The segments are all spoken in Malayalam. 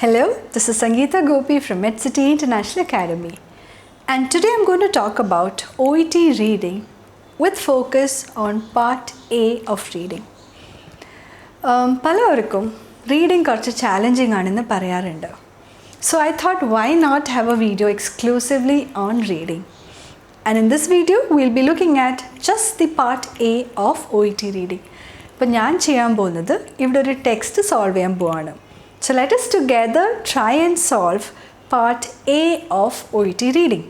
Hello, this is Sangeeta Gopi from Medcity International Academy, and today I'm going to talk about OET reading with focus on part A of reading. പലർക്കും reading കുറച്ച് challenging ആണെന്ന് പറയാറുണ്ട്. So I thought why not have a video exclusively on reading. And in this video we'll be looking at just the part A of OET reading. ഇപ്പോൾ ഞാൻ ചെയ്യാൻ പോകുന്നത് ഇവിടെ ഒരു ടെക്സ്റ്റ് സോൾവ് ചെയ്യാൻ പോവാണ്. So let us together try and solve part A of OET reading.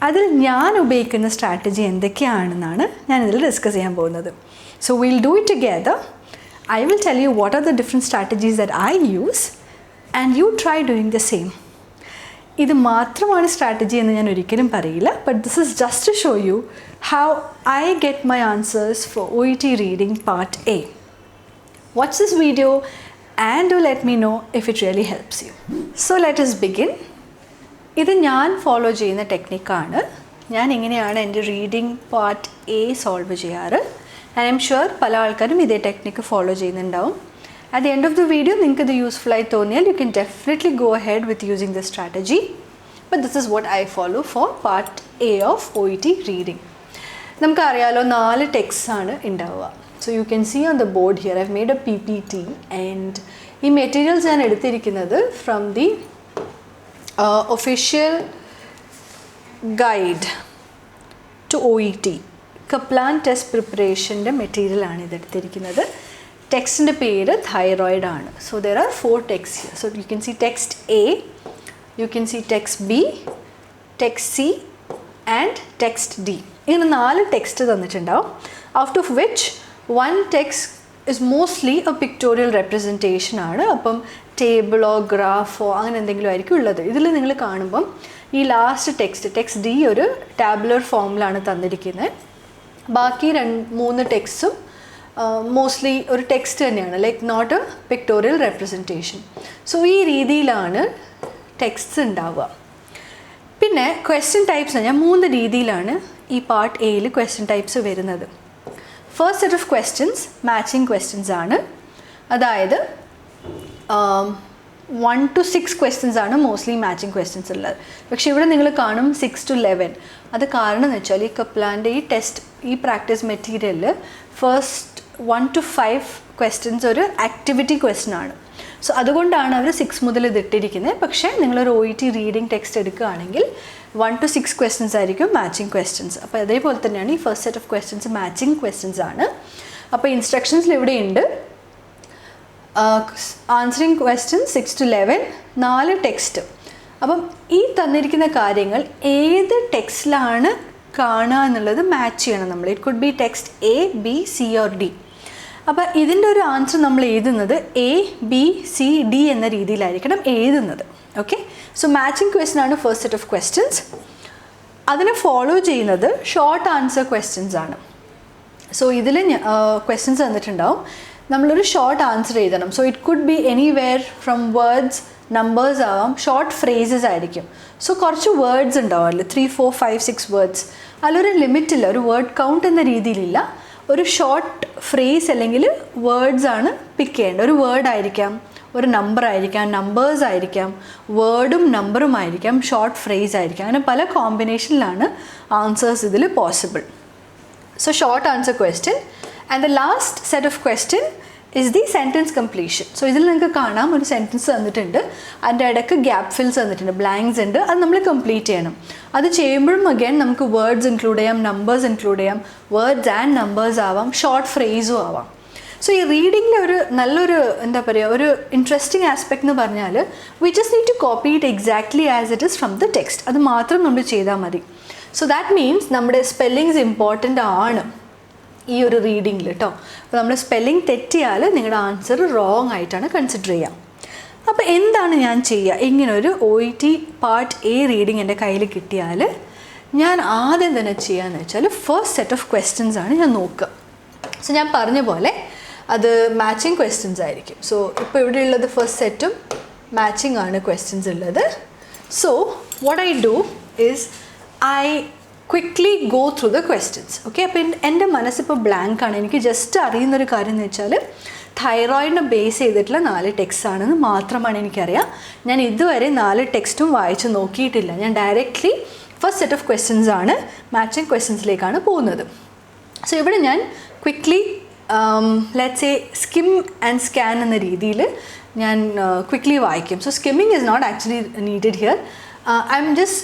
അതിൽ ഞാൻ ഉപയോഗിക്കുന്ന സ്ട്രാറ്റജി എന്തൊക്കെയാണെന്നാണ് ഞാൻ ഇതിൽ ഡിസ്കസ് ചെയ്യാൻ പോകുന്നത്. So we'll do it together. I will tell you what are the different strategies that I use and you try doing the same. ഇത് മാത്രമാണ് സ്ട്രാറ്റജി എന്ന് ഞാൻ ഒരിക്കലും പറയില്ല, but this is just to show you how I get my answers for OET reading part A. Watch this video and do let me know if it really helps you. So let us begin. ഇത് ഞാൻ ഫോളോ ചെയ്യുന്ന ടെക്നിക്കാണ്. ഞാൻ ഇങ്ങനെയാണ് എൻ്റെ റീഡിംഗ് പാർട്ട് എ സോൾവ് ചെയ്യാറ്. ആൻഡ് ഐ എം ഷുവർ പല ആൾക്കാരും ഇതേ ടെക്നിക്ക് ഫോളോ ചെയ്യുന്നുണ്ടാവും. At the end of the video നിങ്ങൾക്ക് ഇത് യൂസ്ഫുൾ ആയി തോന്നിയാൽ you can definitely go ahead with using this strategy. But this is what I follow for part A of OET reading. നമുക്കറിയാലോ 4 ടെക്സ്റ്റ് ആണ് ഉണ്ടാവുക. So you can see on the board here I've made a PPT and ഈ മെറ്റീരിയൽസ് ഞാൻ എടുത്തിരിക്കുന്നത് from the official guide to OET Kaplan test preparationൻ്റെ മെറ്റീരിയലാണ് ഇതെടുത്തിരിക്കുന്നത്. ടെക്സ്റ്റിൻ്റെ പേര് തൈറോയിഡ് ആണ്. So there are 4 texts here. So you can see text A, you can see text B, text C and text D. ഇങ്ങനെ 4 text തന്നിട്ടുണ്ടാവും. Out of which one text is mostly a pictorial representation ആണ്. അപ്പം ടേബിളോ ഗ്രാഫോ അങ്ങനെ എന്തെങ്കിലും ആയിരിക്കും ഉള്ളത്. ഇതിൽ നിങ്ങൾ കാണുമ്പം ഈ ലാസ്റ്റ് ടെക്സ്റ്റ് ഡി ഒരു ടാബുലർ ഫോമിലാണ് തന്നിരിക്കുന്നത്. ബാക്കി 3 ടെക്സ്റ്റും മോസ്റ്റ്ലി ഒരു ടെക്സ്റ്റ് തന്നെയാണ്, like not a pictorial representation. So ഈ രീതിയിലാണ് ടെക്സ്റ്റ്സ് ഉണ്ടാവുക. പിന്നെ ക്വസ്റ്റ്യൻ ടൈപ്സ് ഞാൻ 3 രീതിയിലാണ് ഈ പാർട്ട് എയിൽ ക്വസ്റ്റ്യൻ ടൈപ്സ് വരുന്നത്. First set of questions matching questions ആണ്. അതായത് 1 to 6 ക്വസ്റ്റ്യൻസ് ആണ് മോസ്റ്റ്ലി മാച്ചിങ് ക്വസ്റ്റ്യൻസ് ഉള്ളത്. പക്ഷേ ഇവിടെ നിങ്ങൾ കാണും 6 to 11. അത് കാരണം എന്ന് വെച്ചാൽ ഈ കപ്ലാൻ്റെ ഈ ടെസ്റ്റ് ഈ പ്രാക്ടീസ് മെറ്റീരിയലിൽ ഫസ്റ്റ് 1 to 5 ക്വസ്റ്റ്യൻസ് ഒരു ആക്ടിവിറ്റി ക്വസ്റ്റ്യൻ ആണ്. സോ അതുകൊണ്ടാണ് അവർ 6 മുതൽ ഇതിട്ടിരിക്കുന്നത്. പക്ഷേ നിങ്ങളൊരു OET റീഡിംഗ് ടെക്സ്റ്റ് എടുക്കുകയാണെങ്കിൽ 1 to 6 ക്വസ്റ്റ്യൻസ് ആയിരിക്കും മാച്ചിങ് ക്വസ്റ്റ്യൻസ്. അപ്പോൾ അതേപോലെ തന്നെയാണ് ഈ first set of questions matching questions ആണ്. അപ്പോൾ ഇൻസ്ട്രക്ഷൻസിൽ ഇവിടെ ഉണ്ട് ആൻസറിങ് ക്വസ്റ്റ്യൻസ് 6 to 11, 4 ടെക്സ്റ്റ്. അപ്പം ഈ തന്നിരിക്കുന്ന കാര്യങ്ങൾ ഏത് ടെക്സ്റ്റിലാണ് കാണുക എന്നുള്ളത് മാച്ച് ചെയ്യണം നമ്മൾ. It could B text A, B, C or D. അപ്പോൾ ഇതിൻ്റെ ഒരു ആൻസർ നമ്മൾ എഴുതുന്നത് A, B, C, D എന്ന രീതിയിലായിരിക്കണം എഴുതുന്നത്. ഓക്കെ, സോ മാച്ചിങ് ക്വസ്റ്റ്യൻ ആണ് ഫസ്റ്റ് സെറ്റ് ഓഫ് ക്വസ്റ്റ്യൻസ്. അതിനെ ഫോളോ ചെയ്യുന്നത് ഷോർട്ട് ആൻസർ ക്വസ്റ്റ്യൻസ് ആണ്. സോ ഇതിൽ ക്വസ്റ്റ്യൻസ് തന്നിട്ടുണ്ടാവും, നമ്മളൊരു ഷോർട്ട് ആൻസർ എഴുതണം. So it could B anywhere from words, numbers ആവാം, ഷോർട്ട് ഫ്രേസസ് ആയിരിക്കും. സോ കുറച്ച് വേർഡ്സ് ഉണ്ടാവുമല്ലോ, 3, 4, 5, 6 വേർഡ്സ്. അതിലൊരു ലിമിറ്റില്ല, ഒരു വേർഡ് കൗണ്ട് എന്ന രീതിയിലില്ല. ഒരു ഷോർട്ട് ഫ്രേസ് അല്ലെങ്കിൽ വേർഡ്സ് ആണ് പിക്ക് ചെയ്യേണ്ടത്. ഒരു വേർഡ് ആയിരിക്കാം, ഒരു നമ്പർ ആയിരിക്കാം, നമ്പേഴ്സ് ആയിരിക്കാം, വേർഡും നമ്പറും ആയിരിക്കാം, ഷോർട്ട് ഫ്രേസ് ആയിരിക്കാം. അങ്ങനെ പല കോമ്പിനേഷനിലാണ് ആൻസേഴ്സ് ഇതിൽ possible. So short answer question and the last set of question is the sentence completion. So ഇതിൽ നിങ്ങൾക്ക് കാണാം ഒരു സെൻറ്റൻസ് തന്നിട്ടുണ്ട്, അതിൻ്റെ ഇടയ്ക്ക് ഗ്യാപ്പ് ഫിൽസ് തന്നിട്ടുണ്ട്, ബ്ലാങ്ക്സ് ഉണ്ട്, അത് നമ്മൾ കംപ്ലീറ്റ് ചെയ്യണം. അത് ചെയ്യുമ്പോഴും അഗൈൻ നമുക്ക് വേർഡ്സ് ഇൻക്ലൂഡ് ചെയ്യാം, നമ്പേഴ്സ് ഇൻക്ലൂഡ് ചെയ്യാം, വേർഡ്സ് ആൻഡ് നമ്പേഴ്സ് ആവാം, ഷോർട്ട് ഫ്രേസും ആവാം. സോ ഈ റീഡിങ്ങിലെ ഒരു നല്ലൊരു എന്താ പറയുക ഒരു ഇൻട്രസ്റ്റിംഗ് ആസ്പെക്ട് എന്ന് പറഞ്ഞാൽ we just need to copy it exactly as it is from the text. അത് മാത്രം നമ്മൾ ചെയ്താൽ മതി. സോ ദാറ്റ് മീൻസ് നമ്മുടെ സ്പെല്ലിങ്സ് ഇമ്പോർട്ടൻ്റ് ആണ് ഈ ഒരു റീഡിങ്ങിൽ കേട്ടോ. അപ്പോൾ നമ്മൾ സ്പെല്ലിംഗ് തെറ്റിയാൽ നിങ്ങളുടെ ആൻസർ റോങ് ആയിട്ടാണ് കൺസിഡർ ചെയ്യുക. അപ്പോൾ എന്താണ് ഞാൻ ചെയ്യുക, ഇങ്ങനൊരു OET പാർട്ട് A റീഡിങ് എൻ്റെ കയ്യിൽ കിട്ടിയാൽ ഞാൻ ആദ്യം തന്നെ ചെയ്യാന്ന് വെച്ചാൽ ഫസ്റ്റ് സെറ്റ് ഓഫ് ക്വസ്റ്റ്യൻസ് ആണ് ഞാൻ നോക്കുക. സോ ഞാൻ പറഞ്ഞ പോലെ അത് മാച്ചിങ് ക്വസ്റ്റ്യൻസ് ആയിരിക്കും. സോ ഇപ്പോൾ ഇവിടെ ഉള്ളത് ഫസ്റ്റ് സെറ്റും മാച്ചിങ് ആണ് ക്വസ്റ്റ്യൻസ് ഉള്ളത്. So what I do is I quickly go through the questions. Okay, അപ്പോൾ എൻ്റെ മനസ്സിപ്പോൾ ബ്ലാങ്ക് ആണ്. എനിക്ക് ജസ്റ്റ് അറിയുന്നൊരു കാര്യം എന്ന് വെച്ചാൽ തൈറോയിഡിനെ ബേസ് ചെയ്തിട്ടുള്ള 4 ടെക്സ്റ്റ് ആണെന്ന് മാത്രമാണ് എനിക്കറിയാം. ഞാൻ ഇതുവരെ 4 ടെക്സ്റ്റും വായിച്ച് നോക്കിയിട്ടില്ല. ഞാൻ directly first set of questions ആണ്, മാച്ചിങ് ക്വസ്റ്റ്യൻസിലേക്കാണ് പോകുന്നത്. സോ ഇവിടെ ഞാൻ quickly let's say skim and scan എന്ന രീതിയിൽ ഞാൻ ക്വിക്ക്ലി വായിക്കും. So skimming is not actually needed here. I'm just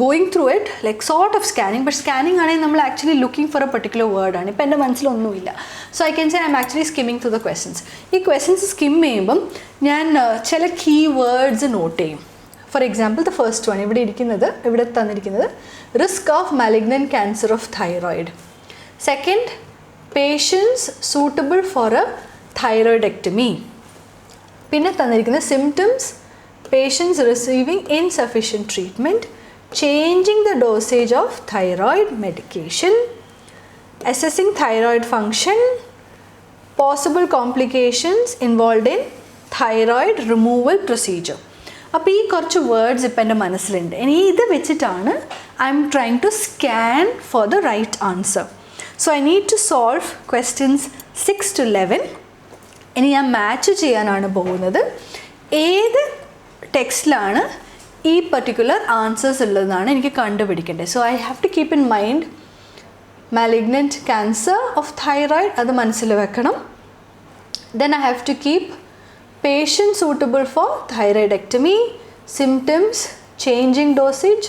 going through it like sort of scanning, but scanning ആണെങ്കിൽ നമ്മൾ actually looking for a particular word ആണ്. ഇപ്പോൾ എൻ്റെ മനസ്സിലൊന്നുമില്ല. So I can say I am actually skimming through the questions. ഈ ക്വസ്റ്റ്യൻസ് സ്കിം ചെയ്യുമ്പം ഞാൻ ചില കീ വേർഡ്സ് നോട്ട് ചെയ്യും. For example the first one ഇവിടെ തന്നിരിക്കുന്നത് risk of malignant cancer of thyroid. Second, patients suitable for a thyroidectomy. പിന്നെ തന്നിരിക്കുന്നത് symptoms, patients receiving insufficient treatment, changing the dosage of thyroid medication, assessing thyroid function, possible complications involved in thyroid removal procedure. അപ്പോൾ ഈ കുറച്ച് വേർഡ്സ് ഇപ്പം എൻ്റെ മനസ്സിലുണ്ട്. ഇനി ഇത് വെച്ചിട്ടാണ് I'm trying to scan for the right answer. So I need to solve questions 6 to 11. ഇനി ഞാൻ മാച്ച് ചെയ്യാനാണ് പോകുന്നത്. ഏത് ടെക്സ്റ്റിലാണ് ഈ പർട്ടിക്കുലർ ആൻസേഴ്സ് ഉള്ളതെന്നാണ് എനിക്ക് കണ്ടുപിടിക്കേണ്ടത്. So I have to keep in mind malignant cancer of thyroid, അത് മനസ്സിൽ വെക്കണം. Then I have to keep patient suitable for thyroidectomy, symptoms, changing dosage,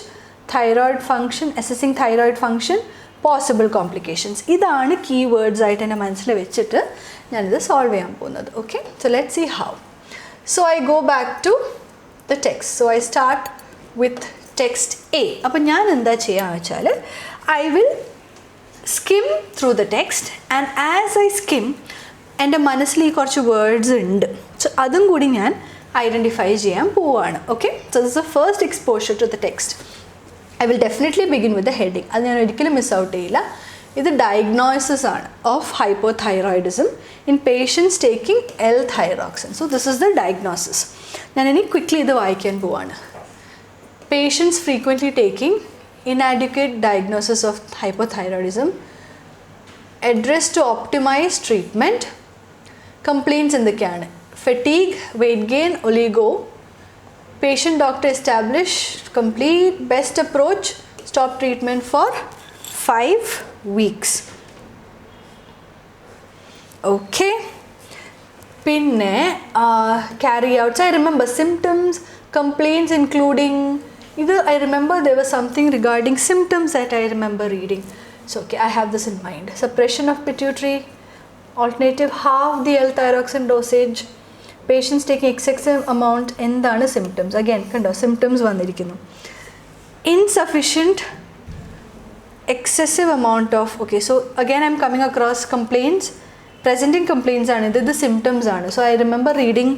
thyroid function, assessing thyroid function, possible complications. ഇതാണ് കീ വേർഡ്സ് ആയിട്ട് എൻ്റെ മനസ്സിൽ വെച്ചിട്ട് ഞാനിത് സോൾവ് ചെയ്യാൻ പോകുന്നത്. Okay, so let's see how. So I go back to the text. So I start with text A. അപ്പോൾ ഞാൻ എന്താ ചെയ്യാന്ന് വെച്ചാൽ I will skim through the text and as I skim എൻ്റെ മനസ്സിൽ ഈ കുറച്ച് വേർഡ്സ് ഉണ്ട്. സോ അതും കൂടി ഞാൻ ഐഡൻറ്റിഫൈ ചെയ്യാൻ പോവുകയാണ്. Okay, so this is the first exposure to the text. I will definitely begin with the heading. അത് ഞാൻ ഒരിക്കലും മിസ് ഔട്ട് ചെയ്യില്ല. ഇത് ഡയഗ്നോസിസ് ആണ് of hypothyroidism in patients taking L-thyroxine. So this is the diagnosis. ഞാൻ ഇനി ക്വിക്ക്ലി ഇത് വായിക്കാൻ പോവാണ്. Patients frequently taking inadequate diagnosis of hypothyroidism, address to optimize treatment, complaints എന്തൊക്കെയാണ്? fatigue, weight gain, oligo, patient doctor establish, complete, best approach, stop treatment for 5 weeks. Okay, പിന്നെ carry out. So I remember symptoms, complaints including either I remember there was something regarding symptoms that I remember reading. So okay, I have this in mind. Suppression of pituitary, alternative half the L-thyroxine dosage, patients taking excessive amount. എന്താണ് symptoms? Again കണ്ടോ symptoms വന്നിരിക്കുന്നു. Insufficient, excessive amount of, okay, so again I'm coming across complaints, presenting complaints ആണ് ഇത്, the symptoms ആണ്. So I remember reading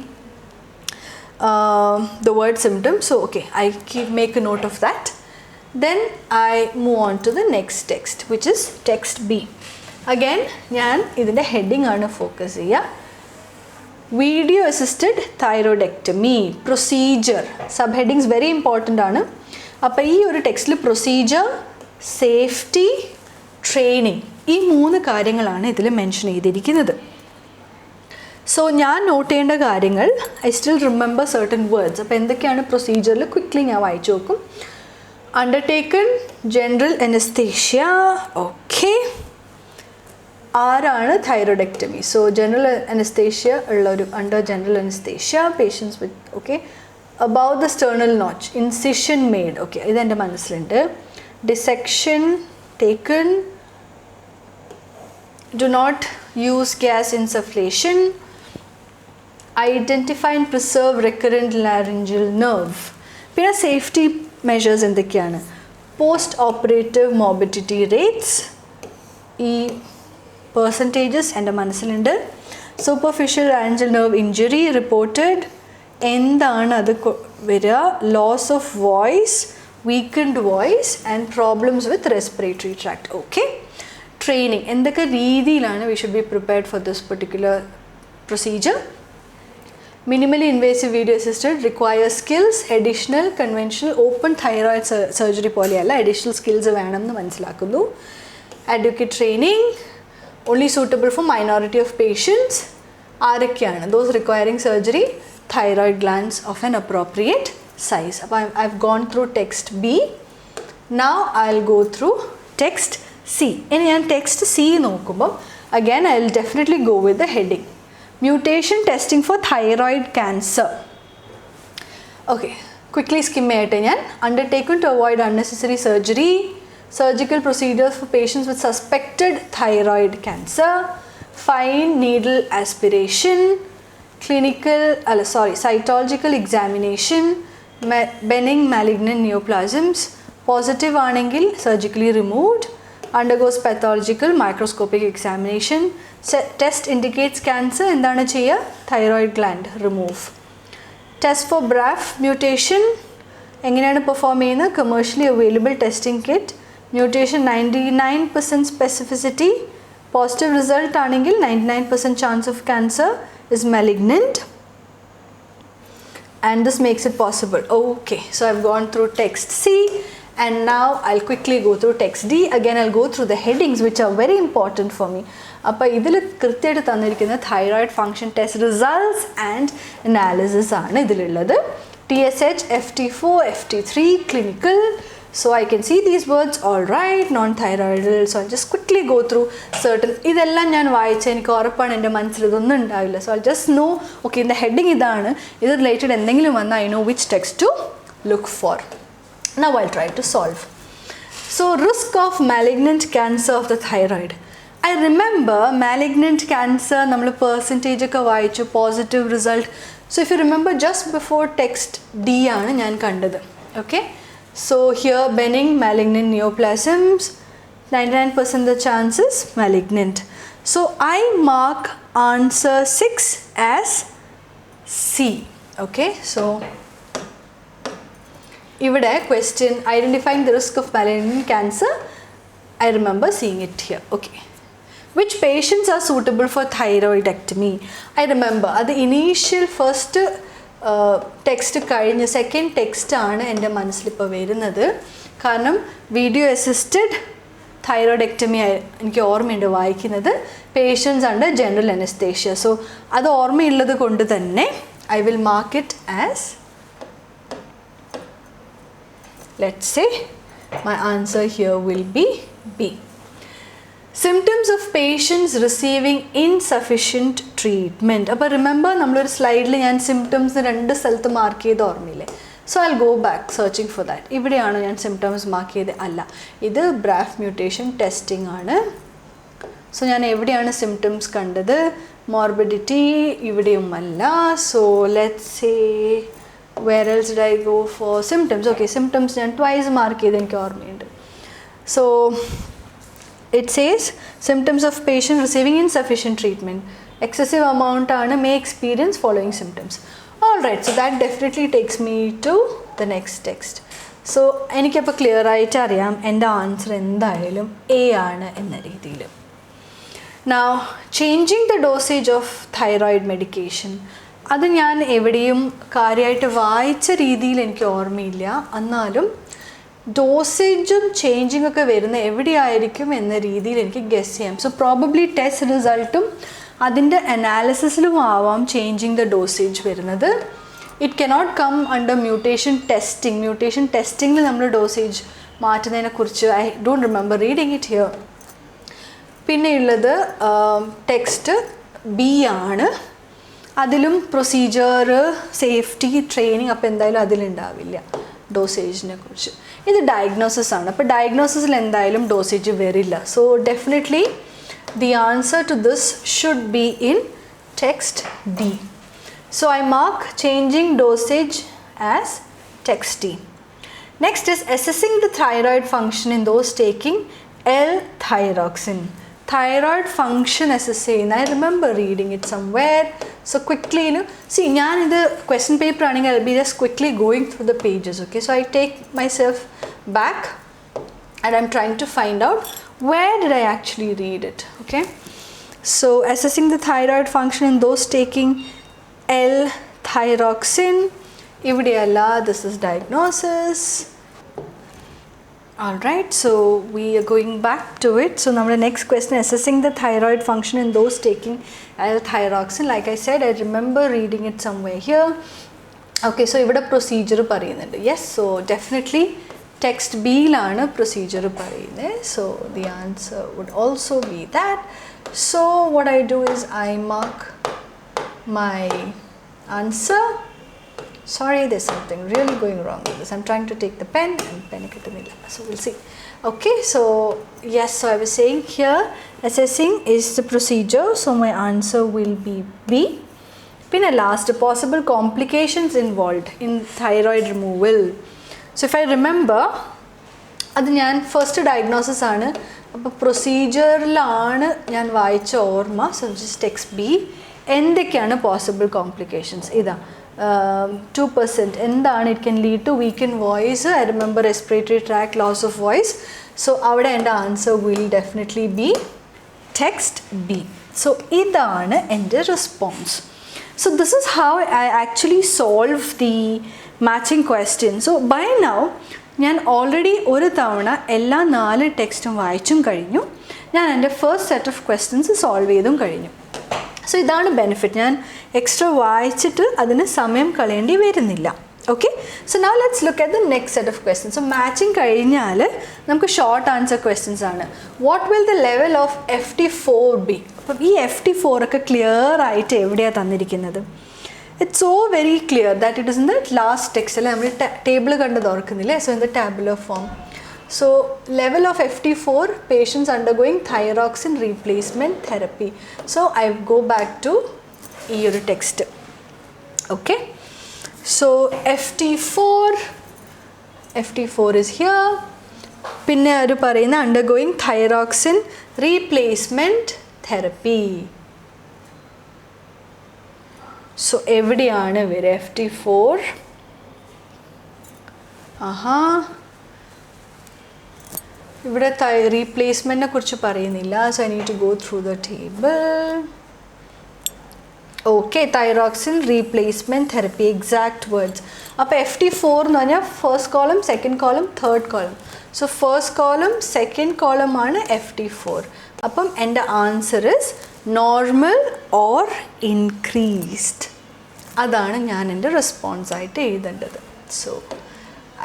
the word symptoms. So okay, I make a note of that. Then I move on to the next text, which is text B. Again ഞാൻ ഇതിൻ്റെ ഹെഡിങ് ആണ് ഫോക്കസ് ചെയ്യുക. Video assisted thyroidectomy procedure. Sub headings very important ആണ്. അപ്പോൾ ഈ ഒരു ടെക്സ്റ്റിൽ പ്രൊസീജിയർ, സേഫ്റ്റി, ട്രെയിനിങ്, ഈ 3 കാര്യങ്ങളാണ് ഇതിൽ മെൻഷൻ ചെയ്തിരിക്കുന്നത്. സോ ഞാൻ നോട്ട് ചെയ്യേണ്ട കാര്യങ്ങൾ, I still remember certain words. അപ്പോൾ എന്തൊക്കെയാണ് പ്രൊസീജിയറിൽ ക്വിക്ക്ലി ഞാൻ വായിച്ചു നോക്കും. Undertaken general anaesthesia. ഓക്കെ, ആരാണ് തൈറോയിഡെക്ടമി? സോ ജനറൽ അനസ്തേഷ്യ ഉള്ളൊരു under general anaesthesia patients with, okay, about the sternal notch, incision made. Okay, ഇതെൻ്റെ മനസ്സിലുണ്ട്. Dissection taken, do not use gas insufflation, identify and preserve recurrent laryngeal nerve. പിന്നെ സേഫ്റ്റി മെഷേഴ്സ് എന്തൊക്കെയാണ്? പോസ്റ്റ് ഓപ്പറേറ്റീവ് മോർബിഡിറ്റി റേറ്റ്സ്, ഈ പെർസെൻറ്റേജസ് എൻ്റെ മനസ്സിലുണ്ട്. Superficial laryngeal nerve injury reported, എന്താണ് അത് വരിക? Loss of voice, weakened voice and problems with respiratory tract. Okay, training, എന്തൊക്കെ രീതിയിലാണ് we should be prepared for this particular procedure. minimally invasive video assisted requires skills, additional conventional open thyroid surgery പോലെയല്ല, additional skills വേണമെന്ന് മനസ്സിലാക്കുന്നു. Adequate training, only suitable for minority of patients. ആരൊക്കെയാണ്? Those requiring surgery, thyroid glands of an appropriate size. അപ്പോൾ I've gone through text B. Now I'll go through text C. ഇനി ഞാൻ text C നോക്കുമ്പോൾ again I'll definitely go with the heading. Mutation testing for thyroid cancer. Okay, quickly skim ചെയ്യട്ടെ ഞാൻ. Undertaken to avoid unnecessary surgery, surgical procedures for patients with suspected thyroid cancer, fine needle aspiration, cytological examination, benign malignant neoplasms, positive ആണെങ്കിൽ surgically removed, undergoes pathological microscopic examination, test indicates cancer, എന്താണ് ചെയ്യുക? Thyroid gland remove. Test for BRAF mutation എങ്ങനെയാണ് പെർഫോം ചെയ്യുന്നത്? commercially available testing kit, mutation 99% specificity, positive result ആണെങ്കിൽ 99% chance of cancer is malignant, and this makes it possible. Okay, so I've gone through text C, and now I'll quickly go through text D. Again I'll go through the headings which are very important for me. അപ്പോൾ ഇതിൽ കൃത്യമായിട്ട് തന്നിരിക്കുന്ന thyroid function test results and analysis ആണ് ഇതിലുള്ളത്. TSH, FT4, FT3, clinical. So I can see these words all right, non-thyroidal. So I'll just quickly go through certain. ഇതെല്ലാം ഞാൻ വായിച്ച് എനിക്ക് ഉറപ്പാണ് എൻ്റെ മനസ്സിൽ ഇതൊന്നും ഉണ്ടാവില്ല. So I'll just know, okay, in the heading ഇതാണ്, ഇത് റിലേറ്റഡ് എന്തെങ്കിലും വന്നാൽ I know which text to look for. Now I'll try to solve. So risk of malignant cancer of the thyroid. I remember malignant cancer, നമ്മൾ percentage ഒക്കെ വായിച്ചു, positive result. So if you remember, just before text D ആണ് ഞാൻ കണ്ടത്. Okay. So here benign malignant neoplasms, 99% the chances malignant. So I mark answer 6 as C. Okay. So ഇവിടെ question identifying the risk of malignant cancer, I remember seeing it here. Okay. Which patients are suitable for thyroidectomy? I remember അത് initial first ടെക്സ്റ്റ് കഴിഞ്ഞ് സെക്കൻഡ് ടെക്സ്റ്റാണ് എൻ്റെ മനസ്സിലിപ്പോൾ വരുന്നത്. കാരണം വീഡിയോ അസിസ്റ്റഡ് തൈറോയിഡെക്ടമി എനിക്ക് ഓർമ്മയുണ്ട് വായിക്കുന്നത്, patients under general anaesthesia. So അത് ഓർമ്മയുള്ളത് കൊണ്ട് തന്നെ I will mark it as, let's say my answer here will be B. Symptoms of patients receiving insufficient treatment. അപ്പോൾ റിമെമ്പർ നമ്മളൊരു സ്ലൈഡിൽ ഞാൻ സിംറ്റംസ് രണ്ട് സ്ഥലത്ത് മാർക്ക് ചെയ്ത് ഓർമ്മയില്ലേ? So I go back searching for that. ഇവിടെയാണ് ഞാൻ സിംറ്റംസ് മാർക്ക് ചെയ്ത്, അല്ല ഇത് ബ്രാഫ് മ്യൂട്ടേഷൻ ടെസ്റ്റിംഗ് ആണ്. സോ ഞാൻ എവിടെയാണ് സിംറ്റംസ് കണ്ടത്? മോർബിഡിറ്റി ഇവിടെയുമല്ല. So let's say where else did I go for symptoms? Okay, symptoms ഞാൻ ട്വൈസ് മാർക്ക് ചെയ്ത് എനിക്ക് ഓർമ്മയുണ്ട്. So it says symptoms of patient receiving insufficient treatment, excessive amount may experience following symptoms. All right, so that definitely takes me to the next text. So എനിക്കപ്പോൾ ക്ലിയർ ആയിട്ട് അറിയാം എൻ്റെ ആൻസർ എന്തായാലും എ ആണ് എന്ന രീതിയിൽ. Now changing the dosage of thyroid medication, അത് ഞാൻ എവിടെയും കാര്യമായിട്ട് വായിച്ച രീതിയിൽ എനിക്ക് ഓർമ്മയില്ല. എന്നാലും ഡോസേജും ചേഞ്ചിങ് ഒക്കെ വരുന്ന എവിടെയായിരിക്കും എന്ന രീതിയിൽ എനിക്ക് ഗസ് ചെയ്യാം. സോ പ്രോബബ്ലി ടെസ്റ്റ് റിസൾട്ടും അതിൻ്റെ അനാലിസിസിലും ആവാം ചേഞ്ചിങ് ദ ഡോസേജ് വരുന്നത്. It cannot come under mutation testing. Mutation ടെസ്റ്റിങ്ങിൽ നമ്മൾ ഡോസേജ് മാറ്റുന്നതിനെക്കുറിച്ച് I don't remember reading it here. പിന്നെയുള്ളത് ടെക്സ്റ്റ് ബി ആണ്. അതിലും പ്രൊസീജിയർ, സേഫ്റ്റി, ട്രെയിനിങ് അപ്പോൾ എന്തായാലും അതിലുണ്ടാവില്ല ഡോസേജിനെ കുറിച്ച്. ഇത് ഡയഗ്നോസിസ് ആണ്. അപ്പോൾ ഡയഗ്നോസിസിൽ എന്തായാലും ഡോസേജ് വരില്ല. So definitely the answer to this should be in text D. So I mark changing dosage as text D. Next is assessing the thyroid function in those taking L-thyroxine. Thyroid function assess ചെയ്യുന്ന, I remember reading it somewhere. So quickly, see, ഞാൻ ഇത് question paper ആണെങ്കിൽ I'll be just quickly going through the pages. Okay, so I take myself back and I'm trying to find out where did I actually read it. Okay, so assessing the thyroid function in those taking thyroxine. Ivideyalla, this is diagnosis. Alright, so we are going back to it. So now the next question, assessing the thyroid function in those taking L-thyroxine. Like I said, I remember reading it somewhere here. Okay, so ഇവിടെ procedure പറയുന്നുണ്ട്. Yes, so definitely text B ലാണ് procedure പറയുന്നത്. So the answer would also be that. So what I do is I mark my answer. Sorry, there's something really going wrong with this. I'm trying to take the pen and pen kittanilla. So we'll see. Okay, so yes, so I was saying here assessing is the procedure. So my answer will be B. Then last, possible complications involved in thyroid removal. So if I remember, അത് ഞാൻ ഫസ്റ്റ് ഡയഗ്നോസിസ് ആണ്. അപ്പോൾ പ്രൊസീജിയറിലാണ് ഞാൻ വായിച്ച ഓർമ്മ. So just text B. എന്തൊക്കെയാണ് പോസിബിൾ കോംപ്ലിക്കേഷൻസ്? ഇതാ 2% എന്താണ്? It can lead to weaken voice. I remember respiratory tract, loss of voice. So അവിടെ എൻ്റെ answer will definitely be text B. So ഇതാണ് എൻ്റെ response. So this is how I actually solve the matching question. So by now ഞാൻ ഓൾറെഡി ഒരു തവണ എല്ലാ 4 ടെക്സ്റ്റും വായിച്ചും കഴിഞ്ഞു. ഞാൻ എൻ്റെ first set of questions solve ചെയ്തും കഴിഞ്ഞു. സോ ഇതാണ് ബെനിഫിറ്റ്. ഞാൻ എക്സ്ട്രാ വായിച്ചിട്ട് അതിന് സമയം കളയേണ്ടി വരുന്നില്ല. Okay, so now let's look at the next set of questions. So matching കഴിഞ്ഞാൽ നമുക്ക് ഷോർട്ട് ആൻസർ ക്വസ്റ്റ്യൻസ് ആണ്. What will the level of FT4 be? അപ്പം ഈ FT4 ഒക്കെ ക്ലിയർ ആയിട്ട് എവിടെയാണ് തന്നിരിക്കുന്നത്? It's so very clear that it is in the last text. അല്ലെ, നമ്മൾ ടേബിൾ കണ്ടത് ഓർക്കുന്നില്ലേ? So in the tabular form. So level of FT4, patients undergoing thyroxine replacement therapy. So I go back to ഈ ഒരു text. Okay, so FT4 is here. പിന്നെ അവർ പറയുന്ന undergoing thyroxine replacement therapy. So എവിടെയാണ് ഇവർ? FT4 ഇവിടെ റീപ്ലേസ്മെൻറ്റിനെ കുറിച്ച് പറയുന്നില്ല. So I need to go through the table. Okay, thyroxine replacement therapy, exact words. അപ്പോൾ FT4 എന്ന് പറഞ്ഞാൽ first column, second column, third column. So first column, second column ആണ് FT4. അപ്പം എൻ്റെ answer is normal or increased. അതാണ് ഞാൻ എൻ്റെ റെസ്പോൺസ് ആയിട്ട് എഴുതേണ്ടത്. So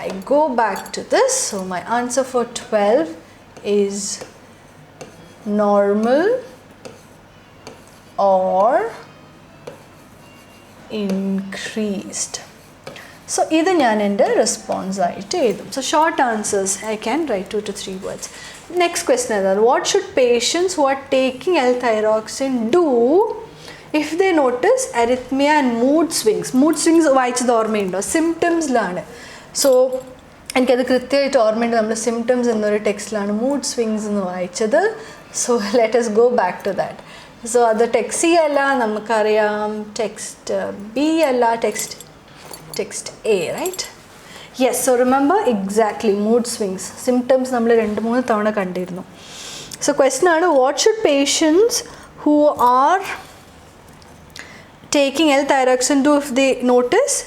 I go back to this. So my answer for 12 is normal or increased. So ഇത് ഞാൻ എൻ്റെ റെസ്പോൺസ് ആയിട്ട് എഴുതും. So short answers I can write 2 to 3 words. Next question ഏതാണ്? What should patients who are taking L-thyroxine do if they notice arrhythmia and mood swings? Mood swings വായിച്ചത് ഓർമ്മയുണ്ടോ? സിംറ്റംസിലാണ്. സോ എനിക്കത് കൃത്യമായിട്ട് ഓർമ്മയുണ്ട്. നമ്മൾ സിംറ്റംസ് എന്നൊരു ടെക്സ്റ്റിലാണ് മൂഡ് സ്വിങ്സ് എന്ന് വായിച്ചത്. So let us go back to that. So അത് ടെക്സ്റ്റ് സി അല്ല, നമുക്കറിയാം. ടെക്സ്റ്റ് ബി അല്ല, text A, right? Yes. So remember exactly mood swings symptoms നമ്മൾ 2-3 തവണ കണ്ടിരുന്നു. സോ ക്വസ്റ്റൻ ആണ്, what should patients who are taking L-thyroxine do if they notice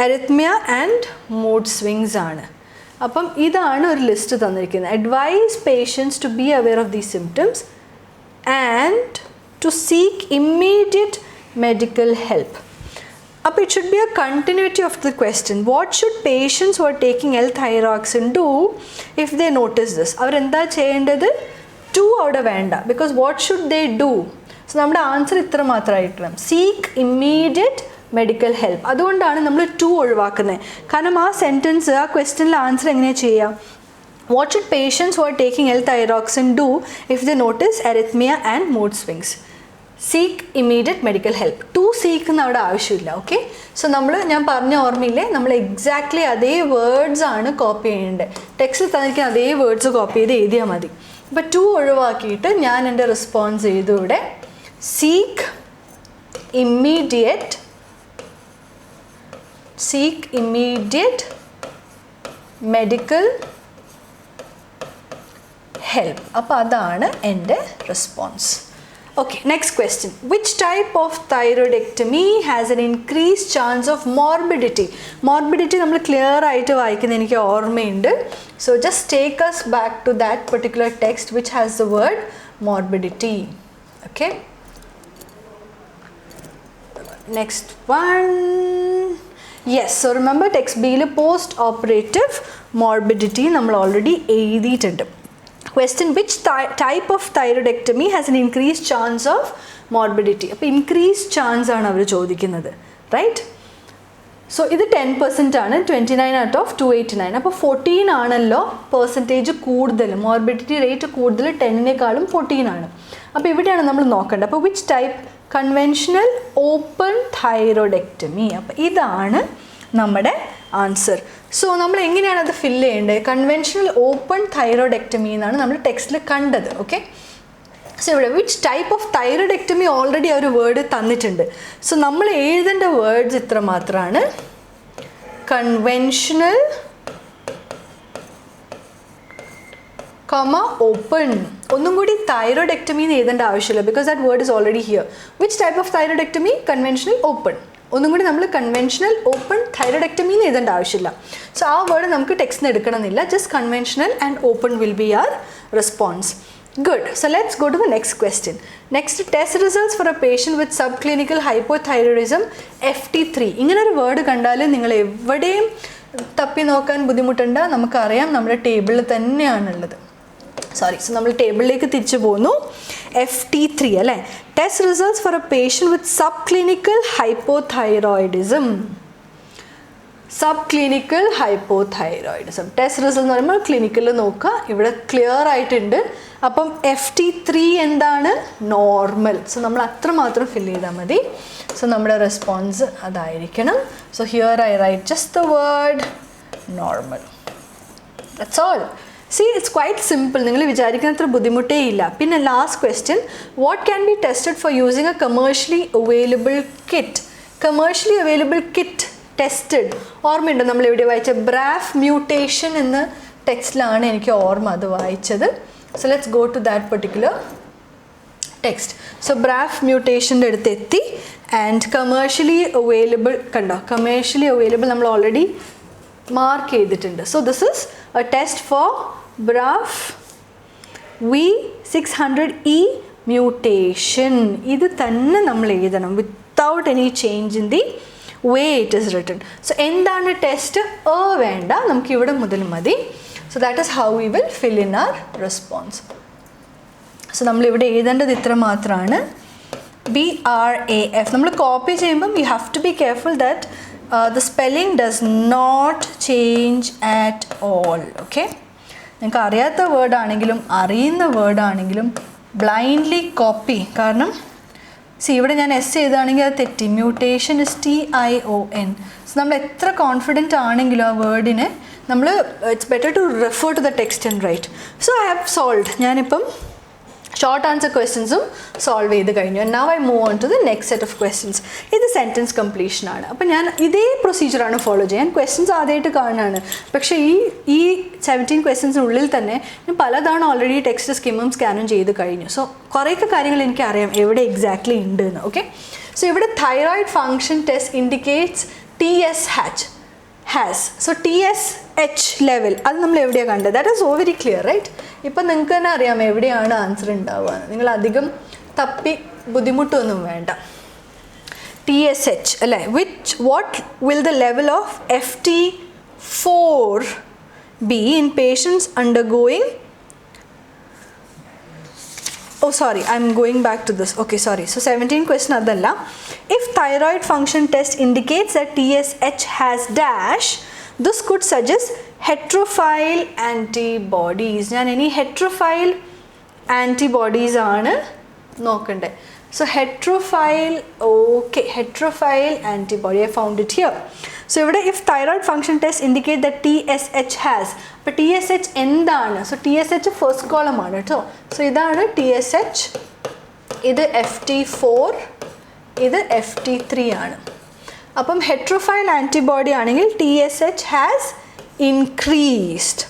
arrhythmia and mood swings ആണ്. അപ്പം ഇതാണ് ഒരു ലിസ്റ്റ് തന്നിരിക്കുന്നത്. Advise patients to be aware of these symptoms and to seek immediate medical help. Up it should be a continuity of the question. What should patients who are taking L-thyroxine do if they notice this? അവർ എന്താ ചെയ്യേണ്ടത്? 2 അവിടെ വേണ്ട. because what should they do? so നമ്മുടെ ആൻസർ ഇത്ര മാത്രമായിട്ടാണ്, സീക്ക് ഇമ്മീഡിയറ്റ് മെഡിക്കൽ ഹെൽപ്പ്. അതുകൊണ്ടാണ് നമ്മൾ 2 ഒഴിവാക്കുന്നത്. കാരണം ആ സെൻറ്റൻസ്, ആ ക്വസ്റ്റ്യനിലെ ആൻസർ എങ്ങനെയാണ് ചെയ്യുക? What should patients who are taking L-thyroxine do if they notice arrhythmia and mood swings? Seek immediate medical help. To seek എന്ന് അവിടെ ആവശ്യമില്ല. ഓക്കെ, സോ ഞാൻ പറഞ്ഞ ഓർമ്മയില്ലേ, നമ്മൾ എക്സാക്ട്ലി അതേ വേർഡ്സ് ആണ് കോപ്പി ചെയ്യേണ്ടത്. ടെക്സ്റ്റിൽ തന്നിരിക്കുന്ന അതേ വേർഡ്സ് കോപ്പി ചെയ്ത് എഴുതിയാൽ മതി. അപ്പോൾ 2 ഒഴിവാക്കിയിട്ട് ഞാൻ എൻ്റെ റെസ്പോൺസ് ചെയ്തു ഇവിടെ. Seek immediate medical help. അപ്പോൾ അതാണ് എൻ്റെ response. Okay, next question. Which type of thyroidectomy has an increased chance of morbidity? Morbidity നമ്മൾ clear ആയിട്ട് വായിക്കുന്ന എനിക്ക് ഓർമ്മയുണ്ട്. So just take us back to that particular text which has the word morbidity. Okay. Next one. Yes, so remember text B le post operative morbidity നമ്മൾ already എഴുതിയിട്ടുണ്ട്. Question, which type of thyroidectomy has an increased chance of morbidity? അപ്പോൾ increased chance ആണ് അവർ ചോദിക്കുന്നത്, right? So ഇത് 10% ആണ്, 29 out of 289. അപ്പോൾ 14 ആണല്ലോ പെർസെൻറ്റേജ് കൂടുതൽ, മോർബിഡിറ്റി റേറ്റ് കൂടുതൽ 10-നേക്കാളും 14 ആണ്. അപ്പോൾ ഇവിടെയാണ് നമ്മൾ നോക്കേണ്ടത്. അപ്പോൾ which type? Conventional open thyroidectomy. അപ്പോൾ ഇതാണ് നമ്മുടെ ആൻസർ. സോ നമ്മൾ എങ്ങനെയാണ് അത് ഫില്ല് ചെയ്യേണ്ടത്? കൺവെൻഷണൽ ഓപ്പൺ തൈറോയ്ഡക്ടമി എന്നാണ് നമ്മൾ ടെക്സ്റ്റിൽ കണ്ടത്. ഓക്കെ, സോ ഇവിടെ which type of thyroidectomy already ആ ഒരു വേർഡ് തന്നിട്ടുണ്ട്. സോ നമ്മൾ എഴുതേണ്ട വേർഡ്സ് ഇത്ര മാത്രമാണ്. Conventional open. ഒന്നും കൂടി തൈറോയ്ഡക്ടമി എന്ന് എഴുതേണ്ട ആവശ്യമില്ല, because that word is already here. Which type of thyroidectomy? Conventional open. ഒന്നും കൂടി നമ്മൾ കൺവെൻഷണൽ ഓപ്പൺ തൈറോയ്ഡക്ടമി എന്ന് എഴുതേണ്ട ആവശ്യമില്ല. സോ ആ വേർഡ് നമുക്ക് ടെക്സ്റ്റിന് എടുക്കണമെന്നില്ല. Just conventional and open will be our response. Good. So let's go to the next question. Next, test results for a patient with subclinical hypothyroidism FT3. ഇങ്ങനെ ഒരു വേർഡ് കണ്ടാൽ നിങ്ങൾ എവിടെയും തപ്പി നോക്കാൻ ബുദ്ധിമുട്ടുണ്ട്. നമുക്കറിയാം നമ്മുടെ ടേബിളിൽ തന്നെയാണുള്ളത്. സോ നമ്മൾ ടേബിളിലേക്ക് തിരിച്ചു പോകുന്നു. FT3 അല്ലേ? Test results for a patient with subclinical hypothyroidism. Subclinical hypothyroidism test result എന്ന് പറയുമ്പോൾ ക്ലിനിക്കൽ നോക്കുക. ഇവിടെ ക്ലിയർ ആയിട്ടുണ്ട്. അപ്പം FT3 എന്താണ്? നോർമൽ. സോ നമ്മൾ അത്രമാത്രം ഫില്ല് ചെയ്താൽ മതി. സോ നമ്മുടെ റെസ്പോൺസ് അതായിരിക്കണം. So here I write just the word normal. That's all. See, it's quite simple. നിങ്ങൾ വിചാരിക്കുന്നത്ര ബുദ്ധിമുട്ടേ ഇല്ല. പിന്നെ last question, what can be tested for using a commercially available kit? Commercially available kit tested ഓർമ്മയുണ്ടോ? നമ്മൾ എവിടെ വായിച്ച ബ്രാഫ് മ്യൂട്ടേഷൻ എന്ന ടെക്സ്റ്റിലാണ് എനിക്ക് ഓർമ്മ അത് വായിച്ചത്. So let's go to that particular text. So BRAF മ്യൂട്ടേഷൻ്റെ അടുത്ത് എത്തി. ആൻഡ് കമേഴ്ഷ്യലി അവൈലബിൾ കണ്ടോ? കമേഴ്ഷ്യലി അവൈലബിൾ നമ്മൾ ഓൾറെഡി മാർക്ക് ചെയ്തിട്ടുണ്ട്. So this is a test for BRAF V600E mutation. ഇത് തന്നെ നമ്മൾ എഴുതണം without any change in the way it is written. So എന്താണ് ടെസ്റ്റ്? വേണ്ട, നമുക്ക് ഇവിടെ മുതൽ മതി. So that is how we will fill in our response. So നമ്മൾ ഇവിടെ എഴുതേണ്ടത് ഇത്ര മാത്രമാണ്. BRAF. നമ്മൾ കോപ്പി ചെയ്യുമ്പം you have to be careful that the spelling does not change at all. Okay, നിങ്ങൾക്ക് അറിയാത്ത വേർഡ് ആണെങ്കിലും അറിയുന്ന വേർഡ് ആണെങ്കിലും ബ്ലൈൻഡ്ലി കോപ്പി. കാരണം ഇവിടെ ഞാൻ എസ് ചെയ്താണെങ്കിൽ അത് തെറ്റി. Mutation is TION. സോ നമ്മൾ എത്ര കോൺഫിഡൻറ്റ് ആണെങ്കിലും ആ വേർഡിന് നമ്മൾ it's better to refer to the text and write. So I have solved. ഞാനിപ്പം ഷോർട്ട് ആൻസർ ക്വസ്റ്റ്യൻസും സോൾവ് ചെയ്ത് കഴിഞ്ഞു. And now I move on to the next set of questions. ഇത് സെൻറ്റൻസ് കംപ്ലീഷൻ ആണ്. അപ്പോൾ ഞാൻ ഇതേ പ്രൊസീജിയറാണ് ഫോളോ ചെയ്യാൻ. ക്വസ്റ്റ്യൻസ് ആദ്യമായിട്ട് കാണുകയാണ്. പക്ഷേ ഈ 17 ക്വസ്റ്റ്യൻസിനുള്ളിൽ തന്നെ ഞാൻ പലതവണ ഓൾറെഡി ടെക്സ്റ്റ് സ്കിമ്മും സ്കാനും ചെയ്ത് കഴിഞ്ഞു. സോ കുറേയൊക്കെ കാര്യങ്ങൾ എനിക്കറിയാം എവിടെ എക്സാക്ട്ലി ഉണ്ട് എന്ന്. ഓക്കെ, സോ ഇവിടെ thyroid function test indicates TSH has. So TSH level അത് നമ്മൾ എവിടെയാണ് കണ്ടത്? That is so very clear, right? ഇപ്പം നിങ്ങൾക്ക് തന്നെ അറിയാം എവിടെയാണ് ആൻസർ ഉണ്ടാവുക. നിങ്ങൾ അധികം തപ്പി ബുദ്ധിമുട്ടൊന്നും വേണ്ട. TSH അല്ലേ? what will the level of FT4 be in patients undergoing I'm going back to this. Okay, sorry. So 17 question adalla. If thyroid function test indicates that TSH has dash, this could suggest heterophile antibodies. ഞാൻ ഇനി heterophile antibodies ആണ് നോക്കണ്ടേ. So heterophile, okay, heterophile antibody, I found it here. So ഇവിടെ if thyroid function test indicate that TSH has, അപ്പോൾ TSH എന്താണ്? So TSH ഫസ്റ്റ് കോളം ആണ് കേട്ടോ. സോ ഇതാണ് TSH, ഇത് FT4, ഇത് FT3 ആണ്. അപ്പം heterophile antibody ആണെങ്കിൽ TSH has increased,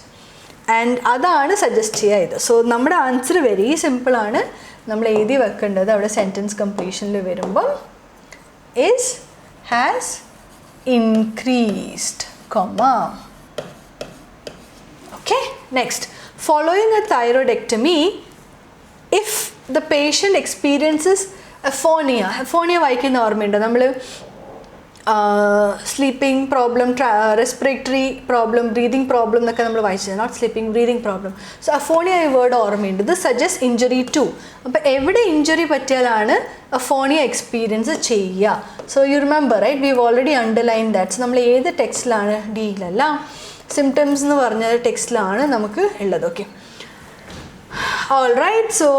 ആൻഡ് അതാണ് സജസ്റ്റ് ചെയ്തത്. സോ നമ്മുടെ ആൻസർ വെരി സിമ്പിളാണ്. നമ്മൾ എഴുതി വെക്കേണ്ടത് അവിടെ സെൻറ്റൻസ് കംപ്ലീഷനിൽ വരുമ്പം is has increased, comma. Okay, next, following a thyroidectomy, if the patient experiences aphonia വായിക്കുന്ന ഓർമ്മയുണ്ടോ? നമ്മൾ sleeping problem, respiratory problem, breathing problem എന്നൊക്കെ നമ്മൾ വായിച്ചത്. Not sleeping, breathing problem. So aphonia ഈ വേർഡ് ഓർമ്മയുണ്ട്. ഇത് സജസ്റ്റ് ഇഞ്ചറി ടു. അപ്പോൾ എവിടെ ഇഞ്ചറി പറ്റിയാലാണ് അഫോണിയ എക്സ്പീരിയൻസ് ചെയ്യുക? So you remember right, we already underline that. നമ്മൾ ഏത് ടെക്സ്റ്റിലാണ്? ഡിയിലല്ല, സിംറ്റംസ് എന്ന് പറഞ്ഞ ടെക്സ്റ്റിലാണ് നമുക്ക് ഉള്ളത്. Okay, all right. സോ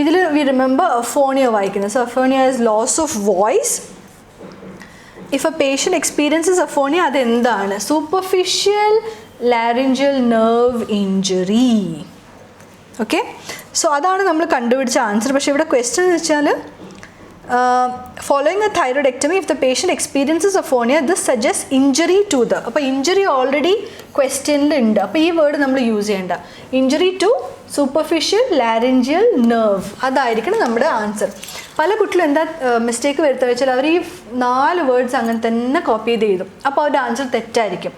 ഇതിൽ വി റിമെമ്പർ അഫോണിയ വായിക്കുന്നത്. So aphonia is loss of voice. If a patient experiences aphonia, അത് എന്താണ്? Superficial laryngeal nerve injury. Okay, so അതാണ് നമ്മൾ കണ്ടുപിടിച്ച ആൻസർ. പക്ഷേ ഇവിടെ ക്വസ്റ്റ്യൻ എന്ന് വെച്ചാൽ following a thyroidectomy, if the patient experiences aphonia, this suggests injury to the. അപ്പോൾ ഇഞ്ചറി ഓൾറെഡി ക്വസ്റ്റ്യനിൽ ഉണ്ട്. അപ്പോൾ ഈ വേർഡ് നമ്മൾ യൂസ് ചെയ്യേണ്ട. ഇഞ്ചറി ടു സൂപ്പർഫിഷ്യൽ ലാരിഞ്ചിയൽ നെർവ്, അതായിരിക്കണം നമ്മുടെ ആൻസർ. പല കുട്ടികളും എന്താ മിസ്റ്റേക്ക് വരുത്തുക വെച്ചാൽ അവർ ഈ 4 വേർഡ്സ് അങ്ങനെ തന്നെ കോപ്പി ചെയ്ത് എഴുതും. അപ്പോൾ അവരുടെ ആൻസർ തെറ്റായിരിക്കും.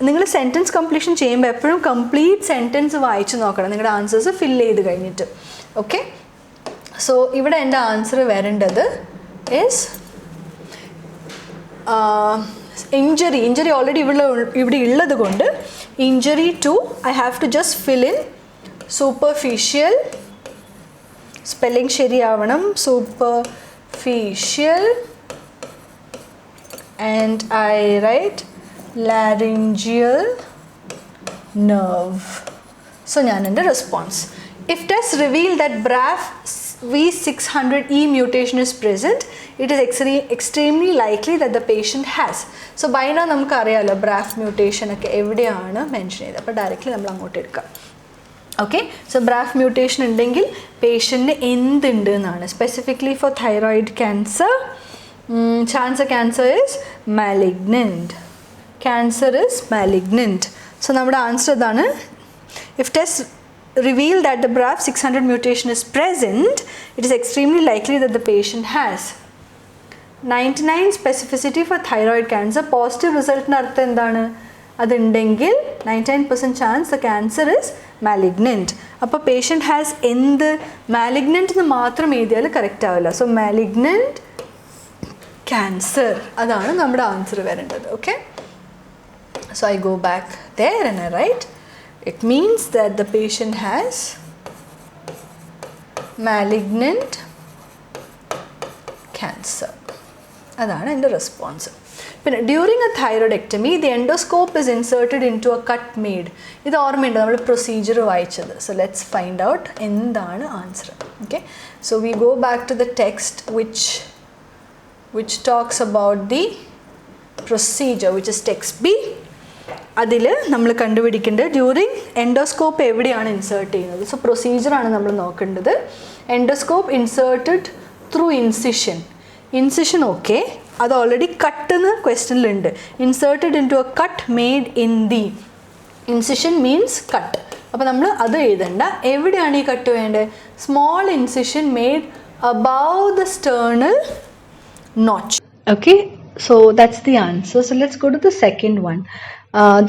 നിങ്ങൾ സെൻറ്റൻസ് കംപ്ലീഷൻ ചെയ്യുമ്പോൾ എപ്പോഴും കംപ്ലീറ്റ് സെൻറ്റൻസ് വായിച്ച് നോക്കണം നിങ്ങളുടെ ആൻസേഴ്സ് ഫില്ല് ചെയ്ത് കഴിഞ്ഞിട്ട്. ഓക്കെ, സോ ഇവിടെ എൻ്റെ ആൻസർ വരേണ്ടത് ഇസ് ഇഞ്ചറി ഓൾറെഡി ഇവിടെ ഉള്ളത് കൊണ്ട് injury to I have to just fill in superficial, spelling ശരിയാവണം, superficial, and I write laryngeal nerve. So ഞാൻ എൻ്റെ response. If tests reveal that BRAF V600E mutation is present, it is extremely likely that the patient has. So by now നമുക്ക് അറിയാമല്ലോ BRAF mutation ഒക്കെ എവിടെയാണ് മെൻഷൻ ചെയ്തത്. അപ്പോൾ ഡയറക്റ്റ്ലി നമ്മൾ അങ്ങോട്ട് എടുക്കാം. ഓക്കെ, സോ BRAF mutation ഉണ്ടെങ്കിൽ പേഷ്യൻറ്റിന് എന്തുണ്ട് എന്നാണ്. Specifically for thyroid cancer, chancer cancer is malignant. Cancer is malignant. So നമ്മുടെ ആൻസർ ഇതാണ്. If tests reveal that the BRAF 600 mutation is present, it is extremely likely that the patient has. 99 specificity for thyroid cancer. Positive result അർത്ഥം എന്താണ്? അതുണ്ടെങ്കിൽ 99% chance the cancer is malignant. അപ്പോൾ patient has എന്ത്? malignant എന്ന് മാത്രം എഴുതിയാൽ കറക്റ്റ് ആവില്ല. സോ malignant cancer, അതാണ് നമ്മുടെ ആൻസർ വരേണ്ടത്. Okay, so I go back there and I write, it means that the patient has malignant cancer. അതാണ് എൻ്റെ റെസ്പോൺസ്. പിന്നെ during a thyroidectomy the endoscope is inserted into a cut made. ഇത് ഓർമ്മയുണ്ട് നമ്മൾ പ്രൊസീജിയർ വായിച്ചത്. സോ ലെറ്റ്സ് ഫൈൻഡ് ഔട്ട് എന്താണ് answer. Okay, so we go back to the text which talks about the procedure, which is text B. അതിൽ നമ്മൾ കണ്ടുപിടിക്കേണ്ടത് ഡ്യൂറിങ് എൻഡോസ്കോപ്പ് എവിടെയാണ് ഇൻസേർട്ട് ചെയ്യുന്നത്. സോ പ്രൊസീജിയറാണ് നമ്മൾ നോക്കേണ്ടത്. Endoscope inserted through incision okay, അത് ഓൾറെഡി കട്ടെന്ന് ക്വസ്റ്റ്യനിലുണ്ട്. Inserted into a cut made in the. Incision means cut. അപ്പോൾ നമ്മൾ അത് എഴുതണ്ട. എവിടെയാണ് ഈ കട്ട് വേണ്ടത്? Small incision made above the sternal notch. Okay, so that's the answer. So let's go to the second one.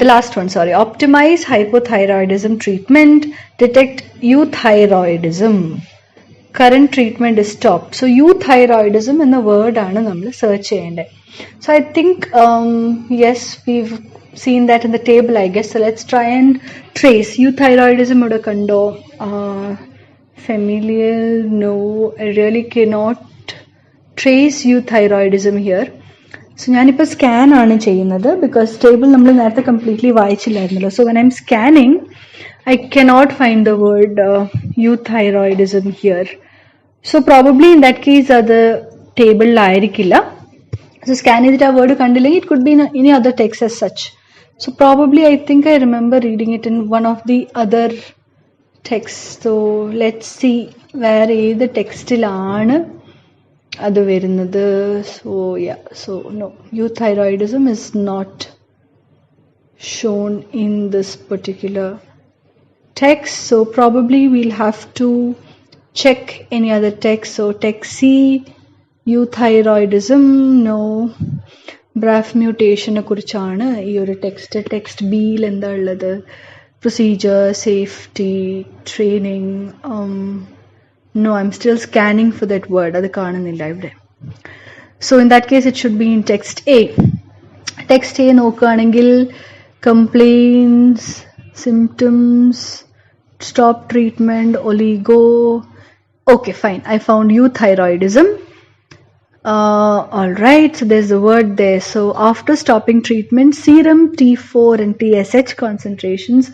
The last one, sorry. Optimize hypothyroidism treatment. Detect euthyroidism. Current treatment is stopped. So euthyroidism in the word aanu nammal search cheyande. So I think yes, we've seen that in the table, I guess. So let's try and trace euthyroidism oda kando. Familial, no, I really cannot trace euthyroidism here. So ഞാനിപ്പോൾ സ്കാൻ ആണ് ചെയ്യുന്നത് ബിക്കോസ് ടേബിൾ നമ്മൾ നേരത്തെ കംപ്ലീറ്റ്ലി വായിച്ചില്ലായിരുന്നല്ലോ. So when I am scanning I cannot find the word euthyroidism here. So probably in that case അത് ടേബിളിലായിരിക്കില്ല. സോ സ്കാൻ ചെയ്തിട്ട് ആ വേർഡ് കണ്ടില്ലെങ്കിൽ it could be any other text as such. So probably I think I remember reading it in one of the other text. So let's see വേറെ ഏത് ടെക്സ്റ്റിലാണ് അത് വരുന്നത്. So yeah, so no, euthyroidism is not shown in this particular text. So probably we'll have to check any other text. So text C, euthyroidism, no. BRAF mutation കുറിച്ചാണ് ഈ ഒരു ടെക്സ്റ്റ് ബിയിൽ എന്താ ഉള്ളത്? Procedure, safety, training. No, I'm still scanning for that word. അത് കാണുന്നില്ല ഇവിടെ. So in that case it should be in text A. Text A നോക്കുകയാണെങ്കിൽ complaints, symptoms, stop treatment, oligo. Okay, fine. I found euthyroidism. All right, so there's the word there. So after stopping treatment, serum T4 and TSH concentrations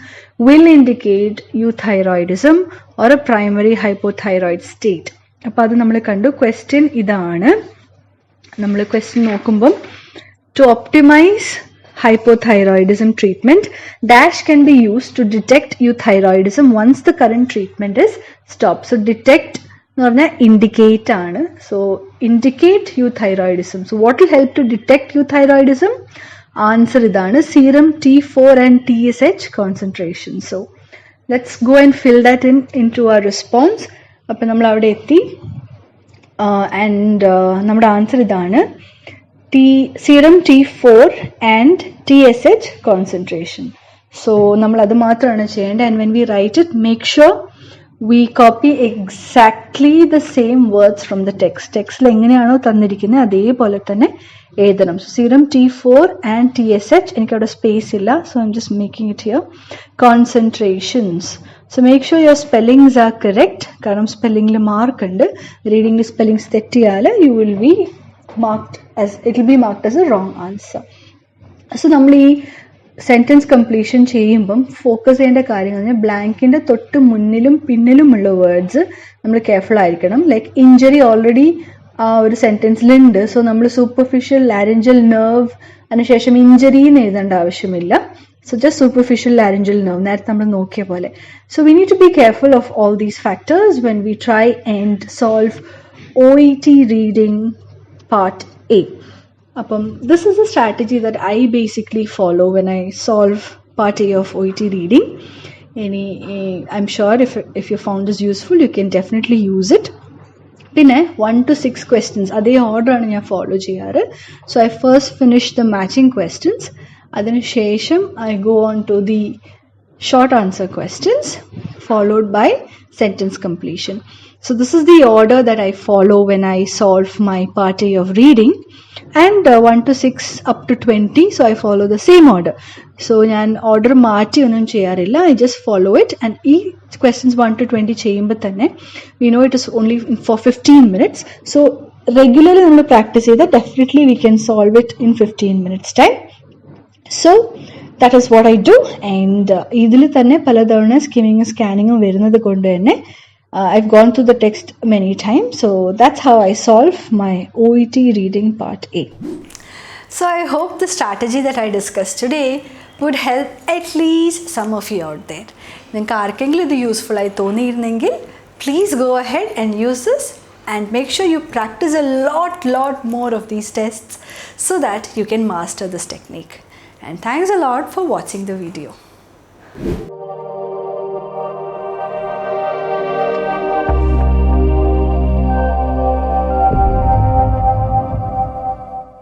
will indicate euthyroidism or a primary hypothyroid state. അപ്പോൾ അത് നമ്മൾ കണ്ടു. ക്വസ്റ്റ്യൻ ഇതാണ്. നമ്മൾ ക്വസ്റ്റ്യൻ നോക്കുമ്പം to optimize hypothyroidism treatment, dash can be used to detect euthyroidism once the current treatment is stopped. So detect എന്ന് പറഞ്ഞാൽ ഇൻഡിക്കേറ്റ് ആണ്. So indicate euthyroidism. So what will help to detect euthyroidism? Answer ഇതാണ്, serum T4 and TSH concentration. So let's go and fill that into our response. അപ്പം നമ്മൾ അവിടെ എത്തി. ആൻഡ് നമ്മുടെ ആൻസർ ഇതാണ്, serum T4 and TSH concentration. So നമ്മൾ അത് മാത്രമാണ് ചെയ്യേണ്ടത്. And when we write it, make sure we copy exactly the same words from the text. ടെക്സ്റ്റിൽ എങ്ങനെയാണോ തന്നിരിക്കുന്നത് അതേപോലെ തന്നെ എഴുതണം. So serum T4 and TSH, എനിക്കവിടെ സ്പേസ് ഇല്ല, so I'm just making it here. Concentrations. So make sure your spellings are correct. കാരണം സ്പെല്ലിംഗിൽ മാർക്ക് ഉണ്ട്. റീഡിംഗിൽ സ്പെല്ലിങ്സ് തെറ്റിയാൽ you will be marked as, it will be marked as a wrong answer. So നമ്മൾ ഈ സെന്റൻസ് കംപ്ലീഷൻ ചെയ്യുമ്പം ഫോക്കസ് ചെയ്യേണ്ട കാര്യങ്ങൾ പറഞ്ഞാൽ ബ്ലാങ്കിന്റെ തൊട്ട് മുന്നിലും പിന്നിലുമുള്ള വേർഡ്സ് നമ്മൾ കെയർഫുൾ ആയിരിക്കണം. ലൈക്ക് ഇഞ്ചറി ഓൾറെഡി ആ ഒരു സെന്റൻസിലുണ്ട്. സോ നമ്മൾ സൂപ്പർഫിഷ്യൽ ലാരിഞ്ചൽ നെർവ് അതിനുശേഷം ഇഞ്ചറി എന്ന് എഴുതേണ്ട ആവശ്യമില്ല. So just superficial laryngeal nerve, നേരത്തെ നമ്മൾ നോക്കിയ പോലെ. So we need to be careful of all these factors when we try and solve OET Reading Part A. This is a strategy that I basically follow when I solve Part A of OET Reading. I'm sure if you found this useful, you can definitely use it. പിന്നെ 1 to 6 questions അതേ ഓർഡറാണ് ഞാൻ ഫോളോ ചെയ്യാറ്. So I first finish the matching questions. അതിനുശേഷം I go on to the short answer questions followed by sentence completion. So this is the order that I follow when I solve my part A of reading, and 1 to 6 up to 20, so I follow the same order. So ഞാൻ order മാറ്റി ഒന്നും ചെയ്യാറില്ല, I just follow it. And ഈ questions 1 to 20 ചെയ്യുമ്പോൾ തന്നെ we know it is only for 15 minutes. So regularly നമ്മൾ practice ചെയ്താൽ definitely we can solve it in 15 minutes time. So that is what I do. And ഇതിൽ തന്നെ പലതവണ സ്കിമ്മിങ്ങും സ്കാനിങ്ങും വരുന്നത് കൊണ്ട് തന്നെ I've gone through the text many times. So that's how I solve my OET Reading Part A. So I hope the strategy that I discussed today would help at least some of you out there. നിങ്ങൾക്ക് ആർക്കെങ്കിലും ഇത് യൂസ്ഫുൾ ആയി തോന്നിയിരുന്നെങ്കിൽ please go ahead and use this, and make sure you practice a lot more of these tests so that you can master this technique. And thanks a lot for watching the video.